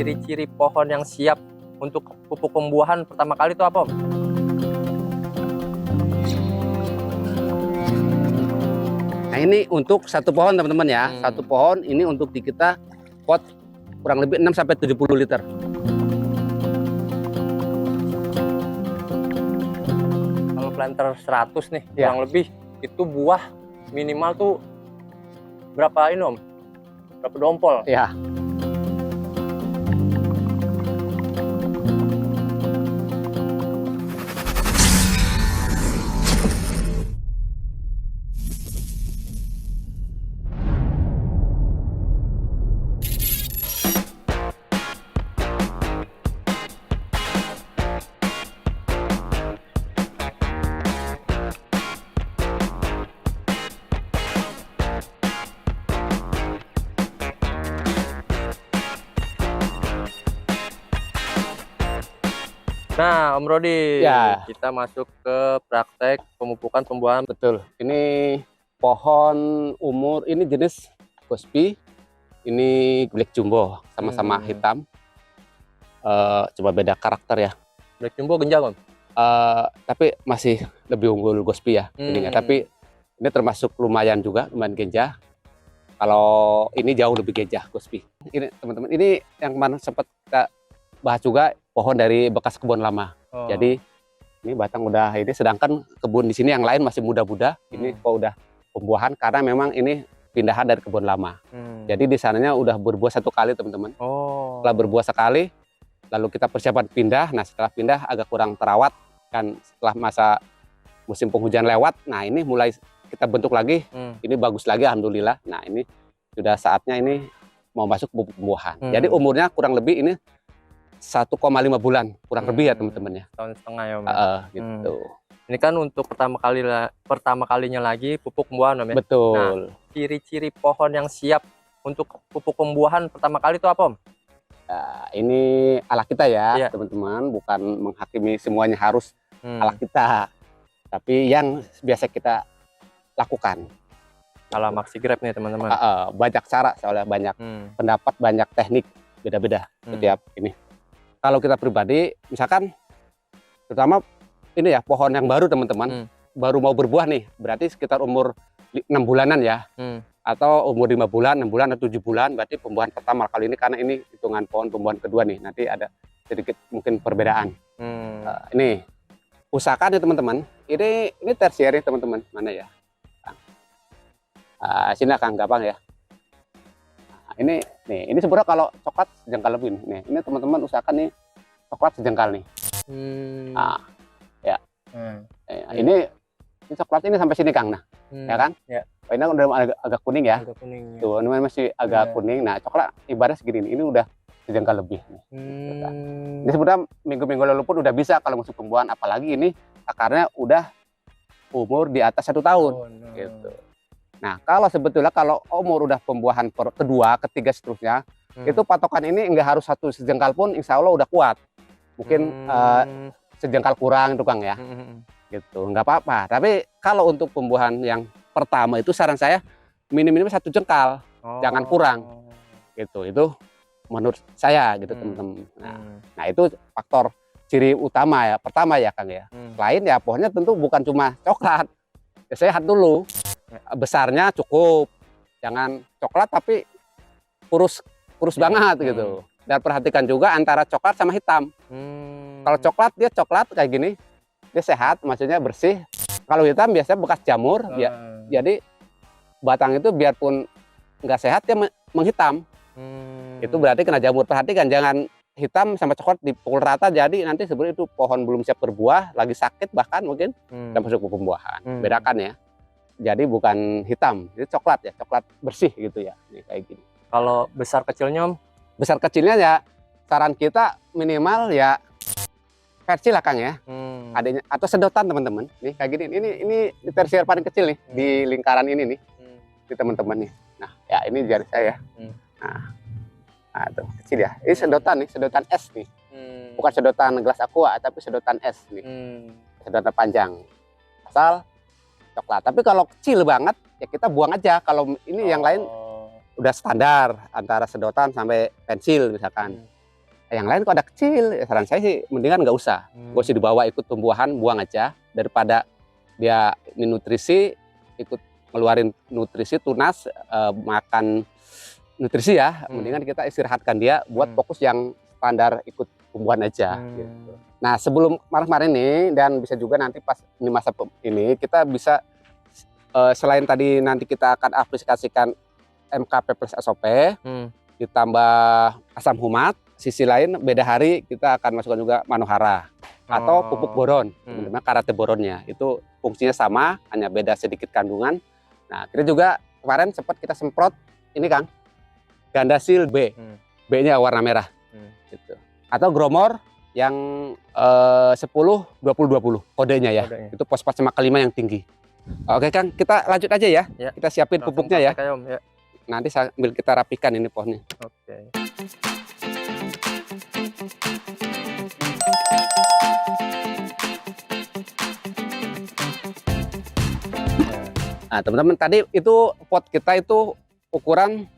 ciri-ciri pohon yang siap untuk pupuk pembuahan pertama kali itu apa, Om? Nah, ini untuk satu pohon teman-teman ya. Satu pohon ini untuk di kita pot kurang lebih 6-70 liter. Kalau planter 100 nih, Ya. kurang lebih itu buah minimal tuh berapa ini, Om? Berapa dompol? Ya. Nah, Om Rodi, Ya. kita masuk ke praktek pemupukan pembuahan. Betul. Ini pohon umur, ini jenis Gospi, ini Black Jumbo, sama-sama hitam. Coba beda karakter ya. Black Jumbo genjang, Om? Tapi masih lebih unggul Gospi ya. Tapi ini termasuk lumayan juga, lumayan genjah. Kalau ini jauh lebih genjah Gospi. Ini teman-teman, ini yang kemarin sempat kita bahas juga, pohon dari bekas kebun lama. Jadi ini batang udah ini, sedangkan kebun di sini yang lain masih muda-muda. Ini kok udah pembuahan karena memang ini pindahan dari kebun lama. Jadi di sananya udah berbuah satu kali teman-teman. Setelah berbuah sekali, lalu kita persiapan pindah. Nah, setelah pindah agak kurang terawat kan, setelah masa musim penghujan lewat. Nah, ini mulai kita bentuk lagi. Ini bagus lagi alhamdulillah. Nah, ini sudah saatnya ini mau masuk pupuk pembuahan. Jadi umurnya kurang lebih ini 1,5 bulan kurang lebih ya teman-teman ya. Tahun setengah ya, Om? Gitu. Ini kan untuk pertama kalinya lagi pupuk pembuahan, Om ya? Betul. Nah, ciri-ciri pohon yang siap untuk pupuk pembuahan pertama kali itu apa, Om? Nah, ini ala kita ya teman-teman, bukan menghakimi semuanya harus ala kita, tapi yang biasa kita lakukan. Ala Maxi Grab nih teman-teman. Banyak cara, soalnya banyak pendapat, banyak teknik, beda-beda setiap ini. Kalau kita pribadi, misalkan terutama ini ya pohon yang baru teman-teman, baru mau berbuah nih, berarti sekitar umur 6 bulanan ya, atau umur 5 bulan, 6 bulan, atau 7 bulan, berarti pembuahan pertama kali ini, karena ini hitungan pohon pembuahan kedua nih, nanti ada sedikit mungkin perbedaan. Ini usahakan ya teman-teman, ini tersier ya teman-teman, mana ya? Sini Kang, gampang ya. Ini sebenarnya kalau coklat sejengkal lebih nih. Ini teman-teman usahakan nih coklat sejengkal nih. Ya. Ini coklat ini sampai sini Kang. Nah, ya kan? Ya. Ini udah agak kuning ya. Agak kuning, ya. Tuh, ini masih agak kuning. Nah, coklat ibarat segini nih. Ini udah sejengkal lebih nih. Ini sebenarnya minggu-minggu lalu pun udah bisa kalau musim pembuahan, apalagi ini akarnya udah umur di atas 1 tahun. Gitu. Nah, kalau umur udah pembuahan kedua, ketiga seterusnya, itu patokan ini nggak harus satu sejengkal pun, insya Allah udah kuat. Mungkin sejengkal kurang itu Kang ya, gitu, nggak apa-apa. Tapi kalau untuk pembuahan yang pertama itu saran saya minim-minim 1 jengkal, jangan kurang, gitu. Itu menurut saya gitu teman-teman. Nah, itu faktor ciri utama ya, pertama ya Kang ya. Lain ya pohonnya tentu bukan cuma coklat, ya, sehat dulu. Besarnya cukup, jangan coklat tapi kurus banget gitu. Dan perhatikan juga antara coklat sama hitam. Kalau coklat dia coklat kayak gini, dia sehat, maksudnya bersih. Kalau hitam biasanya bekas jamur, jadi batang itu biarpun nggak sehat dia menghitam. Itu berarti kena jamur. Perhatikan jangan hitam sama coklat dipukul rata, jadi nanti sebenarnya itu pohon belum siap berbuah, lagi sakit bahkan mungkin dan masuk ke pembuahan. Bedakan ya. Jadi bukan hitam, itu coklat ya, coklat bersih gitu ya. Nih, kayak gini. Kalau besar kecilnya, Om? Besar kecilnya ya saran kita minimal ya versi lah Kang ya. Adanya atau sedotan teman-teman. Nih kayak gini. Ini tersier paling kecil nih di lingkaran ini nih. Di teman-teman nih. Nah, ya ini jari saya. Nah, tuh kecil ya. Ini sedotan nih, sedotan es nih. Bukan sedotan gelas aqua, tapi sedotan es nih. Sedotan panjang. Asal coklat. Tapi kalau kecil banget ya kita buang aja. Kalau ini yang lain udah standar antara sedotan sampai pensil misalkan. Yang lain kok ada kecil, ya saran saya sih mendingan nggak usah. Gak usah dibawa ikut tumbuhan, buang aja. Daripada dia ini nutrisi, ikut ngeluarin nutrisi, tunas, makan nutrisi ya. Mendingan kita istirahatkan dia buat fokus yang standar ikut tumbuhan aja. Gitu. Nah sebelum kemarin ini, dan bisa juga nanti pas ini masa ini, kita bisa selain tadi nanti kita akan aplikasikan MKP plus SOP, ditambah asam humat. Sisi lain beda hari kita akan masukkan juga manohara atau pupuk boron, teman-teman, karate boronnya itu fungsinya sama, hanya beda sedikit kandungan. Nah kita juga kemarin sempat kita semprot ini Kang, Gandasil B, B-nya warna merah, gitu. Atau Gromor yang 10 20 20 kodenya ya, itu fosfat sama kelima yang tinggi. Oke Kang, kita lanjut aja ya, kita siapin pupuknya ya. Nanti sambil kita rapikan ini pohonnya. Oke. Nah teman-teman, tadi itu pot kita itu ukuran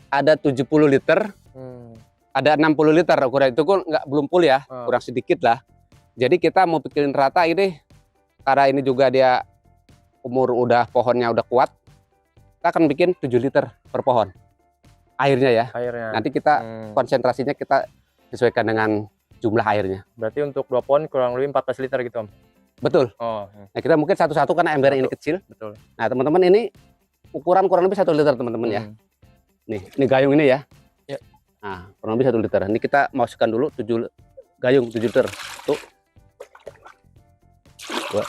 ada 70 liter, ada 60 liter ukuran itu kan belum full ya, kurang sedikit lah. Jadi kita mau bikin rata ini, karena ini juga dia umur pohonnya udah kuat, kita akan bikin 7 liter per pohon airnya ya. Nanti kita konsentrasinya kita sesuaikan dengan jumlah airnya. Berarti untuk 2 pohon kurang lebih 14 liter gitu Om? Betul. Nah kita mungkin satu-satu karena embernya ini kecil. Betul. Nah teman-teman, ini ukuran kurang lebih 1 liter teman-teman ya. Nih, ini gayung ini ya. Nah kurang lebih 1 liter. Ini kita masukkan dulu 7 gayung 7 liter. Tuh. Dua.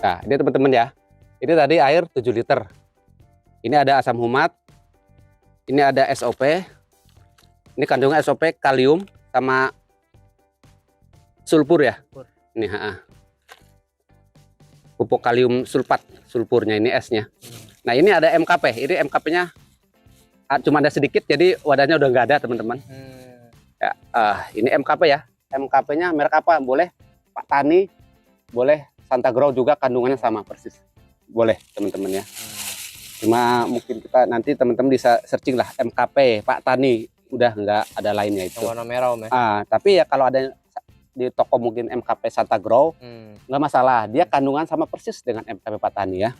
Nah ini teman-teman ya. Ini tadi air 7 liter. Ini ada asam humat. Ini ada SOP. Ini kandungan SOP kalium sama sulfur ya. Ini pupuk kalium sulfat, sulfurnya ini S-nya. Nah ini ada MKP. Ini MKP-nya cuma ada sedikit, jadi wadahnya udah nggak ada teman-teman. Ya, ini MKP ya. MKP-nya merek apa? Boleh Pak Tani, boleh Santa Grow juga, kandungannya sama persis. Boleh teman-teman ya. Cuma mungkin kita nanti teman-teman bisa searching lah MKP Pak Tani, udah nggak ada lainnya itu. Warna merah Om ya. Tapi ya kalau ada di toko mungkin MKP Santa Grow nggak masalah, dia kandungan sama persis dengan MKP Pak Tani ya.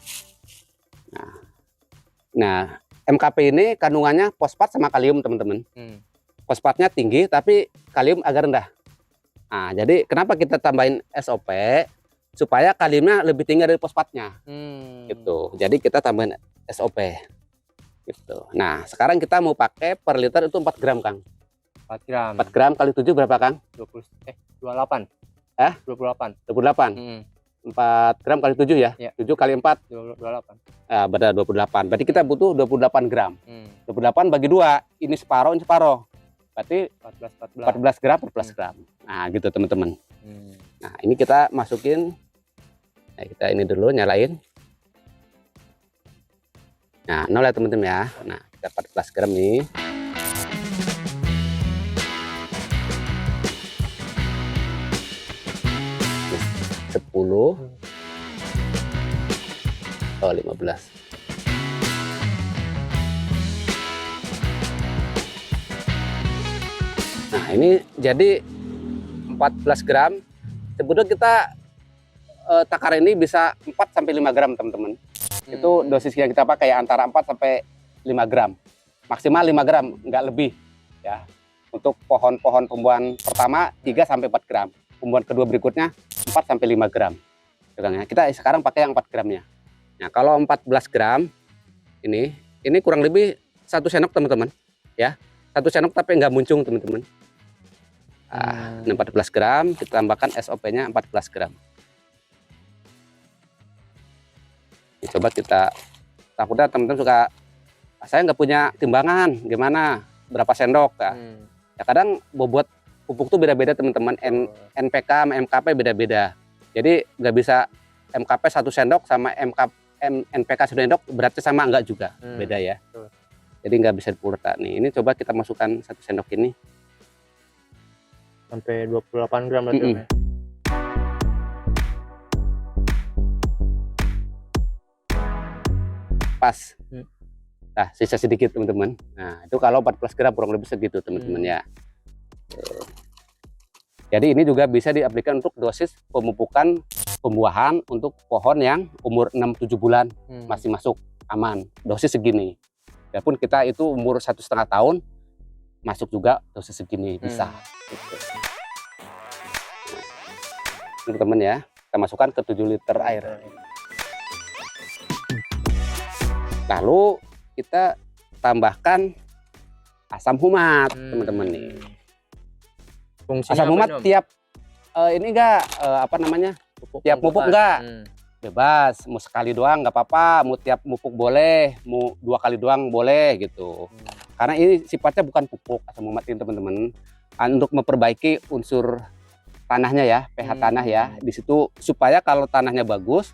Nah MKP ini kandungannya fosfat sama kalium teman-teman. Fosfatnya tinggi tapi kalium agak rendah. Nah jadi kenapa kita tambahin SOP? Supaya kaliumnya lebih tinggi dari fosfatnya, gitu. Jadi kita tambahin SOP, gitu. Nah sekarang kita mau pakai per liter itu 4 gram Kang. 4 gram. 4 gram kali 7 berapa Kang? 28. 28. 4 gram kali 7 ya? 7 kali 4? 28. Benar 28. Berarti kita butuh 28 gram. 28 bagi 2, ini separoh, ini separoh. Berarti 14 gram per 14 gram. Nah gitu teman-teman. Nah ini kita masukin, nah kita ini dulu nyalain. Nah 0 ya teman-teman ya. Nah kita 14 gram nih. Sepuluh. 15. Nah ini jadi 14 gram. Sebetulnya kita takar ini bisa 4-5 gram teman-teman. Itu dosis yang kita pakai antara 4-5 gram. Maksimal 5 gram, nggak lebih ya. Untuk pohon-pohon tumbuhan pertama 3-4 gram. Tumbuhan kedua berikutnya 4-5 gram. Kita sekarang pakai yang 4 gramnya. Nah kalau 14 gram ini kurang lebih 1 sendok teman-teman ya. 1 sendok tapi nggak muncung teman-teman. 14 gram, kita tambahkan SOP-nya 14 gram. Coba kita, takutnya teman-teman suka, saya nggak punya timbangan, gimana, berapa sendok? Ya kadang bobot pupuk tuh beda-beda teman-teman, NPK sama MKP beda-beda. Jadi nggak bisa MKP 1 sendok sama NPK 1 sendok beratnya sama, enggak juga, beda ya. Jadi nggak bisa dipukul rata. Nih, ini coba kita masukkan 1 sendok ini. Sampai 28 gram berarti. pas. Hmm. Nah, sisa sedikit teman-teman. Nah, itu kalau 14 gram kurang lebih segitu teman-teman ya. Jadi ini juga bisa diaplikasikan untuk dosis pemupukan pembuahan untuk pohon yang umur 6-7 bulan masih masuk aman. Dosis segini. Walaupun kita itu umur 1,5 tahun masuk juga dosis segini bisa. Gitu. Ini teman ya, kita masukkan ke 7 liter air. Lalu kita tambahkan asam humat teman-teman nih. Fungsinya Asam humat tiap ini enggak apa namanya? Tiap pupuk enggak? Bebas, mau sekali doang nggak apa-apa, mau tiap pupuk boleh, mau 2 kali doang boleh gitu. Karena ini sifatnya bukan pupuk asam humat ini teman-teman, untuk memperbaiki unsur tanahnya ya, pH tanah ya. Di situ supaya kalau tanahnya bagus,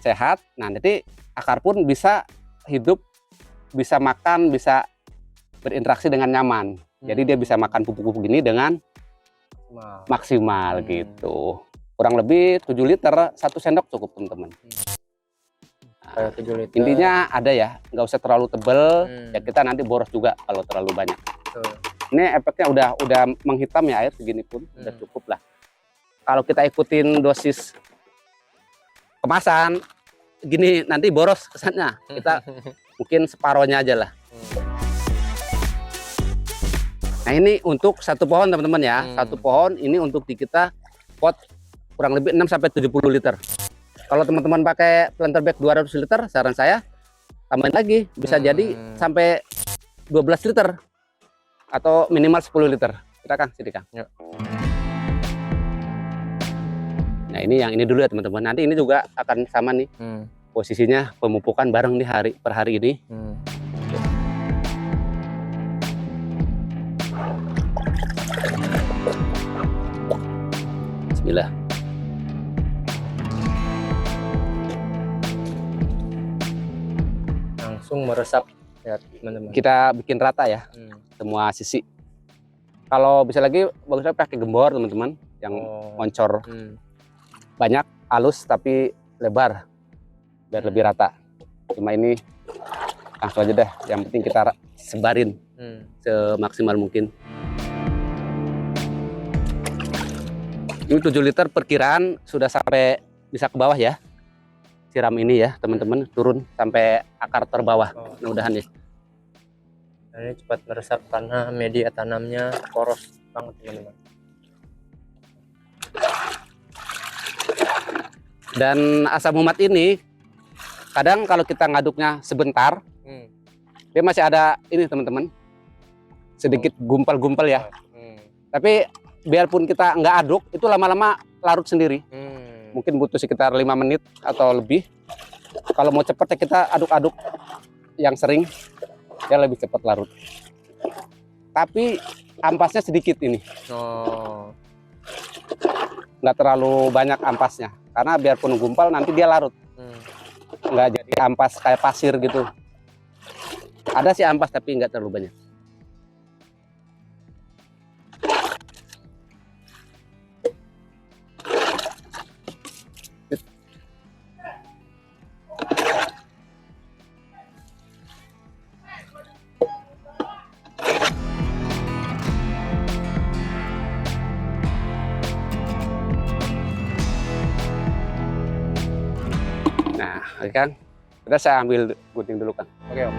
sehat, nah nanti akar pun bisa hidup, bisa makan, bisa berinteraksi dengan nyaman. Jadi dia bisa makan pupuk-pupuk ini dengan maksimal gitu. Kurang lebih 7 liter, 1 sendok cukup teman-teman. Nah, 7 liter. intinya ada ya, nggak usah terlalu tebel, ya kita nanti boros juga kalau terlalu banyak. Ini efeknya udah menghitam ya air segini pun, udah cukup lah. Kalau kita ikutin dosis kemasan, gini nanti boros kesannya. Kita mungkin separohnya aja lah. Nah ini untuk 1 pohon teman-teman ya, 1 pohon ini untuk di kita pot kurang lebih 6-70 liter. Kalau teman-teman pakai planter bag 200 liter, saran saya tambahin lagi, bisa jadi sampai 12 liter atau minimal 10 liter. Kita Kang, sini Kang. Ya. Nah ini yang ini dulu ya teman-teman. Nanti ini juga akan sama nih posisinya pemupukan bareng nih per hari ini. Bismillah. Langsung meresap ya teman-teman. Kita bikin rata ya, semua sisi. Kalau bisa lagi bagusnya pakai gembor teman-teman, yang moncor banyak, halus tapi lebar, biar lebih rata. Cuma ini langsung aja deh, yang penting kita sebarin semaksimal mungkin. Ini 7 liter perkiraan sudah sampai bisa ke bawah ya. Siram ini ya teman-teman, turun sampai akar terbawah. Mudah-mudahan ya. Nah, ini cepat meresap karena media tanamnya poros banget teman-teman. Dan asam humat ini kadang kalau kita ngaduknya sebentar, dia masih ada ini teman-teman, sedikit gumpal-gumpal ya. Tapi biarpun kita nggak aduk, itu lama-lama larut sendiri. Mungkin butuh sekitar 5 menit atau lebih. Kalau mau cepat ya kita aduk-aduk yang sering, ya lebih cepat larut. Tapi ampasnya sedikit ini. Nggak terlalu banyak ampasnya. Karena biarpun gumpal nanti dia larut. Nggak jadi ampas kayak pasir gitu. Ada sih ampas tapi nggak terlalu banyak. Nah, oke Kang, kita saya ambil gunting dulu Kang. Oke Om.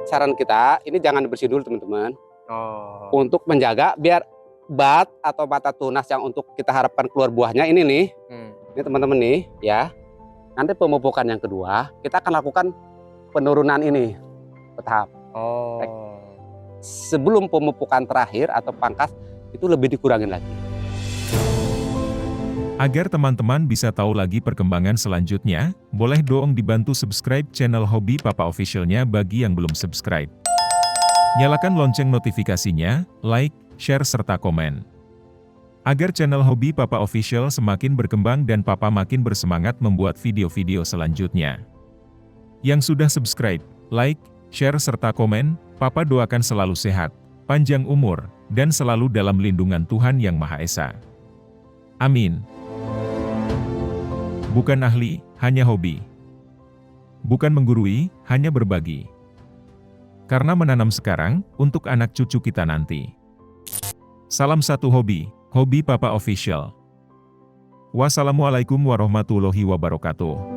Saran kita, ini jangan dibersihin dulu teman-teman. Untuk menjaga biar bat atau mata tunas yang untuk kita harapkan keluar buahnya ini nih, ini teman-teman nih ya. Nanti pemupukan yang kedua, kita akan lakukan penurunan ini bertahap. Sebelum pemupukan terakhir atau pangkas, itu lebih dikurangin lagi. Agar teman-teman bisa tahu lagi perkembangan selanjutnya, boleh dong dibantu subscribe channel Hobi Papa Official-nya bagi yang belum subscribe. Nyalakan lonceng notifikasinya, like, share, serta komen. Agar channel Hobi Papa Official semakin berkembang dan Papa makin bersemangat membuat video-video selanjutnya. Yang sudah subscribe, like, share, serta komen, Papa doakan selalu sehat, panjang umur, dan selalu dalam lindungan Tuhan Yang Maha Esa. Amin. Bukan ahli, hanya hobi. Bukan menggurui, hanya berbagi. Karena menanam sekarang, untuk anak cucu kita nanti. Salam satu hobi, Hobi Papa Official. Wassalamualaikum warahmatullahi wabarakatuh.